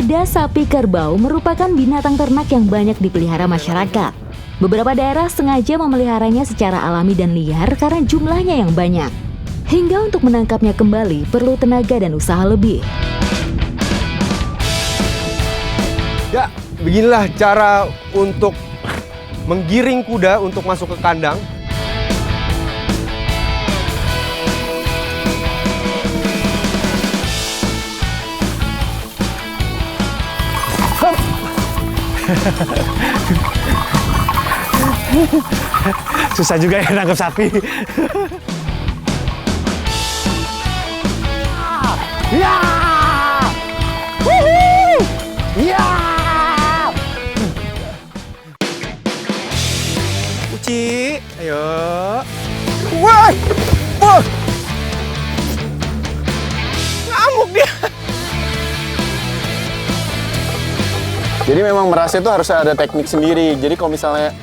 Kuda sapi kerbau merupakan binatang ternak yang banyak dipelihara masyarakat. Beberapa daerah sengaja memeliharanya secara alami dan liar karena jumlahnya yang banyak. Hingga untuk menangkapnya kembali perlu tenaga dan usaha lebih. Ya, beginilah cara untuk menggiring kuda untuk masuk ke kandang. Susah juga ya nangkep sapi. Ya! Ya! Uci, ayo. Wah! Wah! Ngamuk dia. Jadi memang merasa itu harus ada teknik sendiri. Jadi kalau misalnya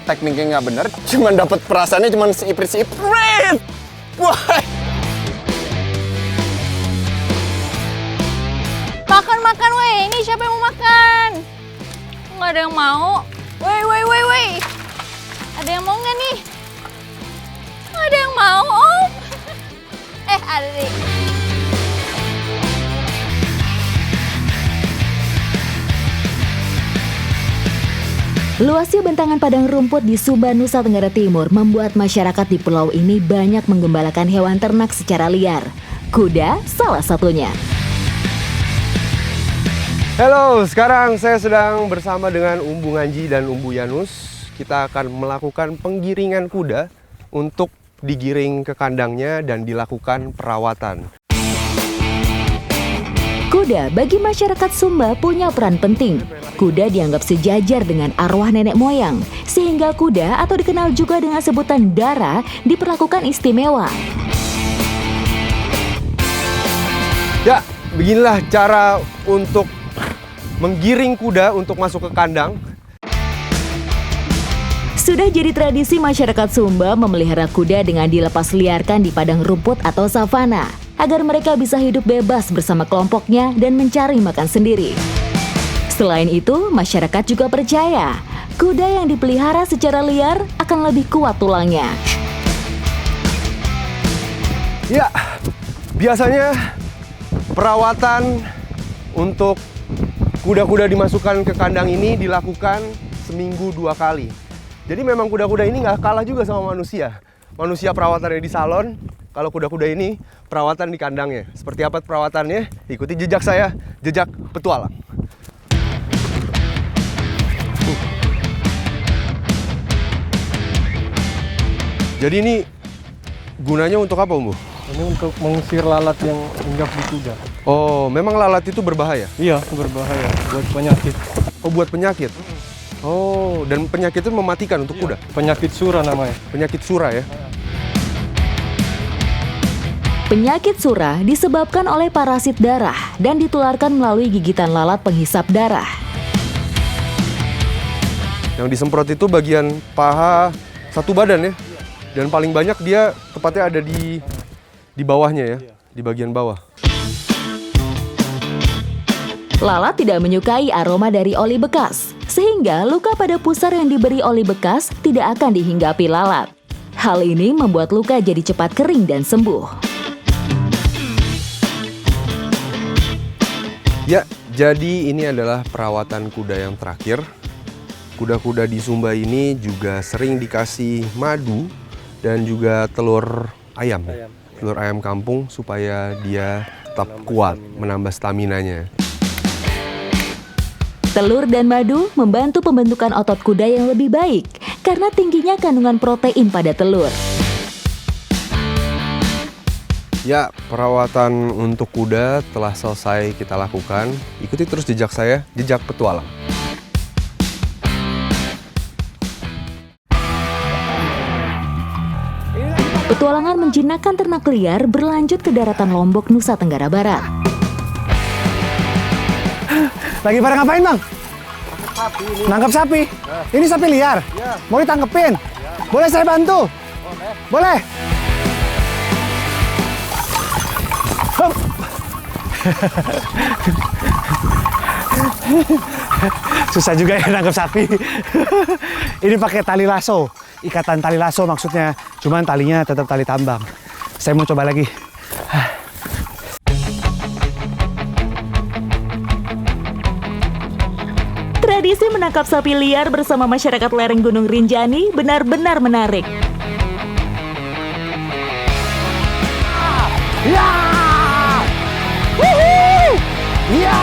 tekniknya nggak bener, cuman dapat perasaannya cuman seiprit. Wah. Makan, weh. Ini siapa yang mau makan? Nggak ada yang mau. Weh. Ada yang mau nggak nih? Nggak ada yang mau, Om. Ada nih. Luasnya bentangan padang rumput di Sumba, Nusa Tenggara Timur membuat masyarakat di pulau ini banyak menggembalakan hewan ternak secara liar. Kuda salah satunya. Halo, sekarang saya sedang bersama dengan Umbu Nganji dan Umbu Yanus. Kita akan melakukan penggiringan kuda untuk digiring ke kandangnya dan dilakukan perawatan. Kuda bagi masyarakat Sumba punya peran penting. Kuda dianggap sejajar dengan arwah nenek moyang, sehingga kuda atau dikenal juga dengan sebutan dara diperlakukan istimewa. Ya, beginilah cara untuk menggiring kuda untuk masuk ke kandang. Sudah jadi tradisi masyarakat Sumba memelihara kuda dengan dilepas liarkan di padang rumput atau savana, agar mereka bisa hidup bebas bersama kelompoknya dan mencari makan sendiri. Selain itu, masyarakat juga percaya kuda yang dipelihara secara liar akan lebih kuat tulangnya. Ya, biasanya perawatan untuk kuda-kuda dimasukkan ke kandang ini dilakukan seminggu 2 kali. Jadi memang kuda-kuda ini nggak kalah juga sama manusia. Manusia perawatannya di salon, kalau kuda-kuda ini perawatan di kandangnya. Seperti apa perawatannya? Ikuti jejak saya, jejak petualang. Jadi ini gunanya untuk apa, Bu? Ini untuk mengusir lalat yang hinggap di kuda. Oh, memang lalat itu berbahaya? Iya, berbahaya buat penyakit. Oh, buat penyakit? Oh, dan penyakit itu mematikan untuk kuda? Penyakit sura namanya. Penyakit sura ya? Penyakit sura disebabkan oleh parasit darah dan ditularkan melalui gigitan lalat penghisap darah. Yang disemprot itu bagian paha satu badan ya? Dan paling banyak dia tepatnya ada di bawahnya ya, di bagian bawah. Lalat tidak menyukai aroma dari oli bekas, sehingga luka pada pusar yang diberi oli bekas tidak akan dihinggapi lalat. Hal ini membuat luka jadi cepat kering dan sembuh. Ya, jadi ini adalah perawatan kuda yang terakhir. Kuda-kuda di Sumba ini juga sering dikasih madu dan juga telur ayam. Telur ayam kampung supaya dia tetap kuat, menambah staminanya. Telur dan madu membantu pembentukan otot kuda yang lebih baik karena tingginya kandungan protein pada telur. Ya, perawatan untuk kuda telah selesai kita lakukan. Ikuti terus jejak saya, jejak petualang. Petualangan menjinakkan ternak liar berlanjut ke daratan Lombok, Nusa Tenggara Barat. Lagi pada ngapain, Bang? Nangkap sapi. Ini sapi liar? Mau ditangkepin? Boleh saya bantu? Boleh. Susah juga ya nangkep sapi. Ini pakai tali lasso, ikatan tali lasso maksudnya. Cuman talinya tetap tali tambang. Saya mau coba lagi. Tradisi menangkap sapi liar bersama masyarakat lereng Gunung Rinjani benar-benar menarik. Ya! Wuhu! Ya!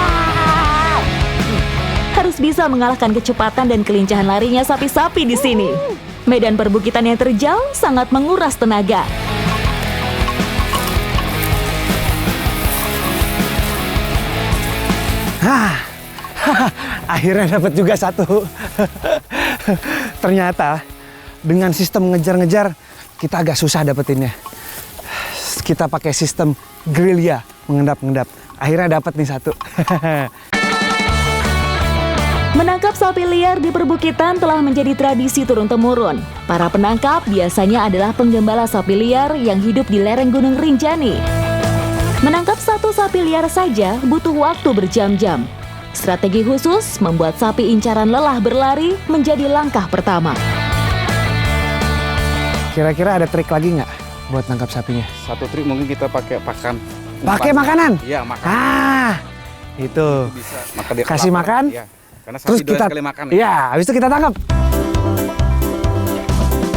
Harus bisa mengalahkan kecepatan dan kelincahan larinya sapi-sapi di sini. Medan perbukitan yang terjal sangat menguras tenaga. Akhirnya dapat juga satu. Ternyata dengan sistem ngejar-ngejar kita agak susah dapetinnya. Kita pakai sistem gerilya, mengendap-endap. Akhirnya dapat nih satu. Menangkap sapi liar di perbukitan telah menjadi tradisi turun-temurun. Para penangkap biasanya adalah penggembala sapi liar yang hidup di lereng Gunung Rinjani. Menangkap satu sapi liar saja butuh waktu berjam-jam. Strategi khusus membuat sapi incaran lelah berlari menjadi langkah pertama. Kira-kira ada trik lagi nggak buat nangkap sapinya? Satu trik mungkin kita pakai pakan. Pakai makanan? Iya, makan. Itu. Bisa makan dia Kasih kelaparan. makan. Iya. Karena sapi Terus doyan kita, sekali makan. iya, habis itu kita tangkap.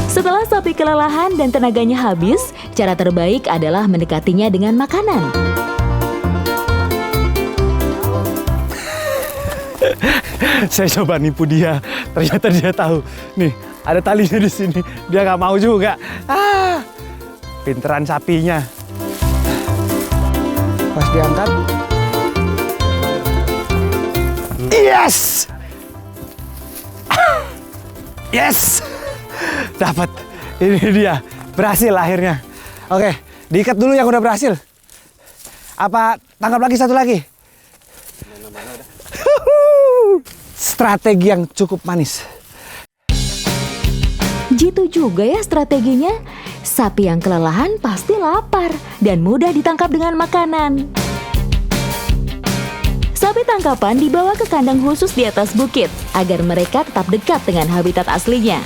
Setelah sapi kelelahan dan tenaganya habis, cara terbaik adalah mendekatinya dengan makanan. Saya coba nipu dia, ternyata dia tahu. Nih, ada talinya di sini. Dia nggak mau juga. Pinteran sapinya. Pas diangkat. Yes! Yes! Dapat. Ini dia. Berhasil akhirnya. Oke, diikat dulu yang udah berhasil. Apa tangkap lagi satu lagi? Strategi yang cukup manis. Jitu juga ya strateginya. Sapi yang kelelahan pasti lapar dan mudah ditangkap dengan makanan. Sapi tangkapan dibawa ke kandang khusus di atas bukit agar mereka tetap dekat dengan habitat aslinya.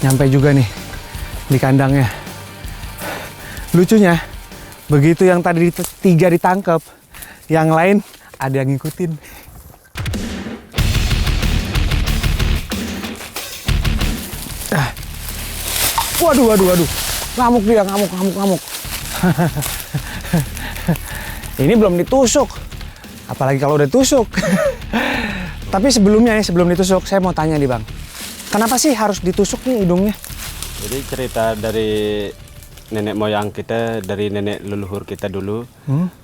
Nyampe juga nih di kandangnya. Lucunya, begitu yang tadi tiga ditangkap, yang lain ada yang ngikutin. Waduh. Ngamuk dia, ngamuk. Ini belum ditusuk. Apalagi kalau udah ditusuk. Tapi sebelumnya nih, sebelum ditusuk, saya mau tanya nih Bang. Kenapa sih harus ditusuk nih hidungnya? Jadi cerita dari nenek moyang kita, dari nenek leluhur kita dulu.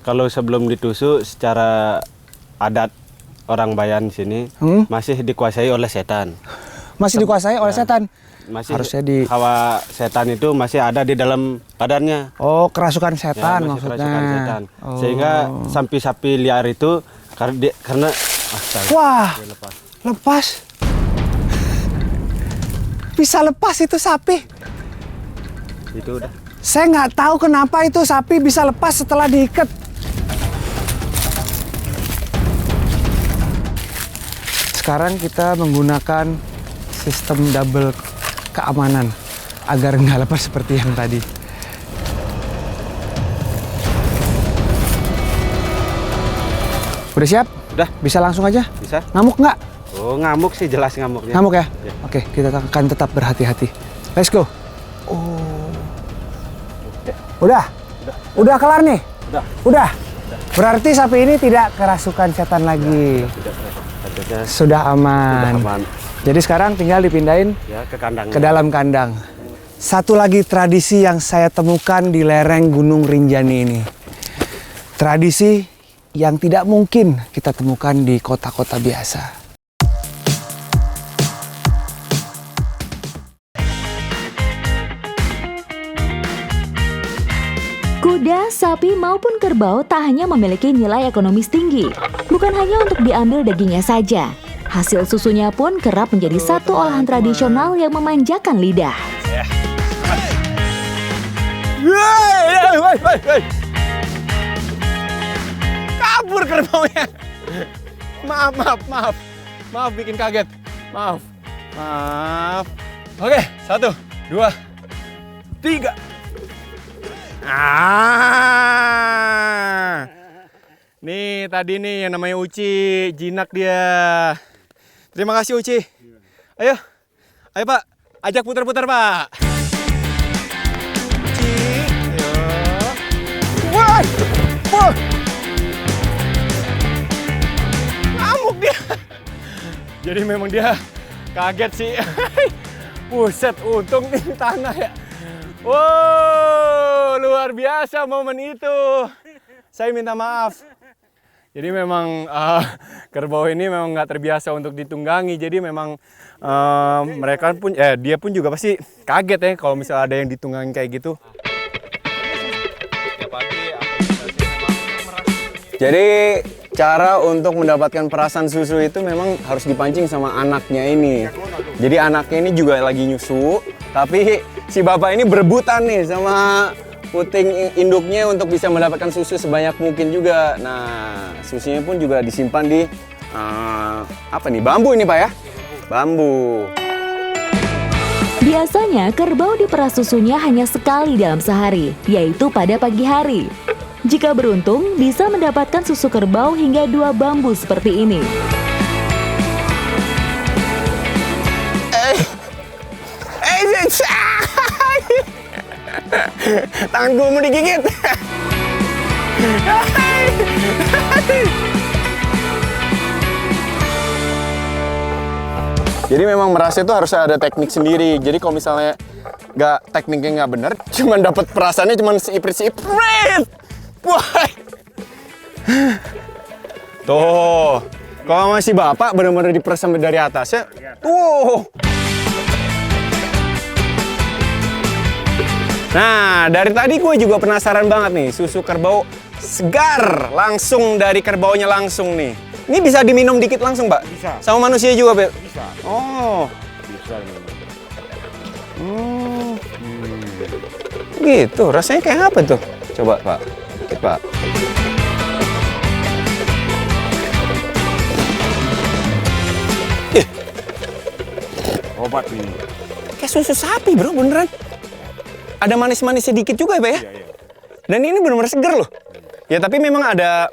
Kalau sebelum ditusuk secara adat orang Bayan sini masih dikuasai oleh setan. Masih dikuasai oleh setan? Masih Harusnya hawa setan itu masih ada di dalam badannya. Oh, kerasukan setan Ya, masih maksudnya. kerasukan setan. Oh. Sehingga sapi-sapi liar itu karena Wah, dia lepas. lepas. Bisa lepas itu sapi. Itu udah. Saya nggak tahu kenapa itu sapi bisa lepas setelah diikat. Sekarang kita menggunakan sistem double keamanan agar nggak lepas seperti yang tadi. Udah siap? Udah. Bisa langsung aja? Bisa? Ngamuk nggak? Oh, ngamuk sih, jelas ngamuknya. Ngamuk ya? Ya. Oke, kita akan tetap berhati-hati. Let's go. Udah? Udah kelar nih? Udah. Berarti sapi ini tidak kerasukan setan lagi. Artinya Sudah aman. aman. Jadi sekarang tinggal dipindahin Ya, ke kandang. ke dalam kandang. Satu lagi tradisi yang saya temukan di lereng Gunung Rinjani ini. Tradisi yang tidak mungkin kita temukan di kota-kota biasa. Kuda, sapi maupun kerbau tak hanya memiliki nilai ekonomis tinggi. Bukan hanya untuk diambil dagingnya saja. Hasil susunya pun kerap menjadi satu olahan tradisional yang memanjakan lidah. Woi. Kabur kerbaunya. Maaf bikin kaget. Maaf. Oke, 1, 2, 3. Nih tadi nih yang namanya Uci, jinak dia. Terima kasih Uci. Ayo Pak, ajak putar-putar Pak. Uci, ayo. Wah. Ngamuk dia. Jadi memang dia kaget sih. Buset, untung nih tanah ya. Wow, luar biasa momen itu. Saya minta maaf. Jadi memang kerbau ini memang nggak terbiasa untuk ditunggangi. Jadi memang mereka pun, dia pun juga pasti kaget ya kalau misalnya ada yang ditunggangi kayak gitu. Jadi cara untuk mendapatkan perasan susu itu memang harus dipancing sama anaknya ini. Jadi anaknya ini juga lagi nyusu, tapi si bapak ini berebutan nih sama puting induknya untuk bisa mendapatkan susu sebanyak mungkin juga. Nah, susunya pun juga disimpan di bambu ini Pak ya? Bambu. Biasanya kerbau diperas susunya hanya sekali dalam sehari, yaitu pada pagi hari. Jika beruntung, bisa mendapatkan susu kerbau hingga 2 bambu seperti ini. Tangan gue mau digigit. Jadi memang merasa itu harus ada teknik sendiri. Jadi kalau misalnya tekniknya nggak bener, cuman dapat perasaannya cuman seiprit. Wah. Tuh. Kalau masih bapak benar-benar diperas sampai dari atas ya. Tuh. Nah, dari tadi gue juga penasaran banget nih, susu kerbau segar, langsung dari kerbaunya langsung nih. Ini bisa diminum dikit langsung, Pak? Bisa. Sama manusia juga, Pak? Bisa. Oh. Bisa minum. Gitu, rasanya kayak apa tuh? Coba, Pak. Dikit, Pak. Obat ini. Kayak susu sapi, bro, beneran. Ada manis-manisnya dikit juga ya, Pak ya? Iya. Dan ini benar-benar seger loh. Ya, tapi memang ada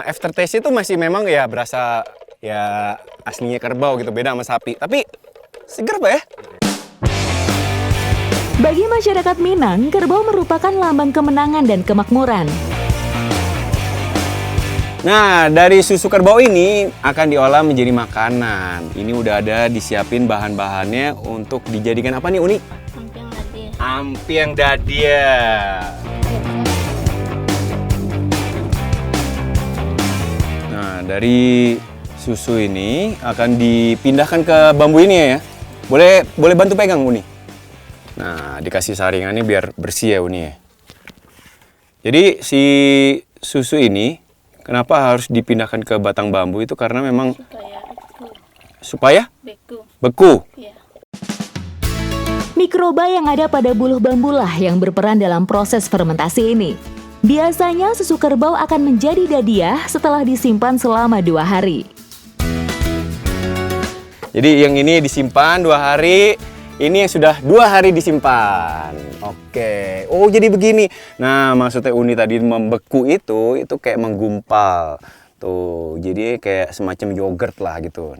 aftertaste itu masih memang ya berasa ya aslinya kerbau gitu, beda sama sapi. Tapi seger, Pak ya? Bagi masyarakat Minang, kerbau merupakan lambang kemenangan dan kemakmuran. Nah, dari susu kerbau ini akan diolah menjadi makanan. Ini udah ada disiapin bahan-bahannya untuk dijadikan apa nih, Uni? Ampiang dadia. Nah, dari susu ini akan dipindahkan ke bambu ini ya. Boleh bantu pegang, Uni. Nah, dikasih saringannya biar bersih ya, Uni ya. Jadi si susu ini kenapa harus dipindahkan ke batang bambu itu karena memang supaya beku. Iya. Mikroba yang ada pada buluh bambulah yang berperan dalam proses fermentasi ini. Biasanya susu kerbau akan menjadi dadiah setelah disimpan selama 2 hari. Jadi yang ini disimpan 2 hari, ini yang sudah 2 hari disimpan. Oke, oh jadi begini. Nah, maksudnya Uni tadi membeku itu kayak menggumpal. Tuh, jadi kayak semacam yogurt lah gitu.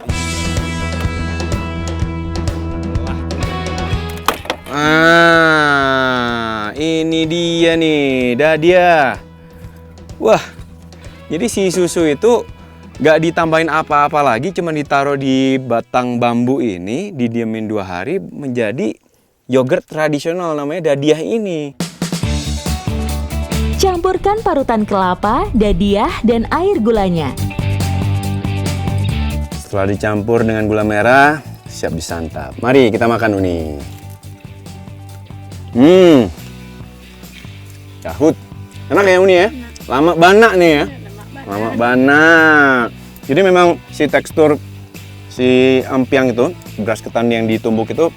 Ini dia nih, dadia. Wah, jadi si susu itu gak ditambahin apa-apa lagi, cuma ditaruh di batang bambu ini, didiemin 2 hari, menjadi yogurt tradisional namanya dadiah ini. Campurkan parutan kelapa, dadiah, dan air gulanya. Setelah dicampur dengan gula merah, siap disantap. Mari kita makan, Uni. Yahut. Enak ya, Uni ya? Lama banak nih ya? Lama banak. Jadi memang si tekstur si ampiang itu, beras ketan yang ditumbuk itu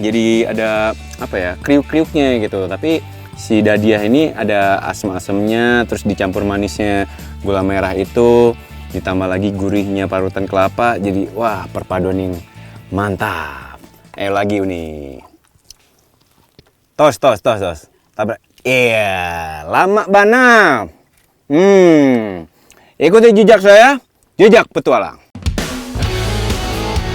jadi ada apa ya, kriuk-kriuknya gitu. Tapi si dadiah ini ada asam-asamnya, terus dicampur manisnya gula merah itu, ditambah lagi gurihnya parutan kelapa. Jadi wah, perpaduan yang mantap. Ayo lagi Uni. Tos. Tabrak. Iya, lama bana. Ikuti jejak saya, jejak petualang.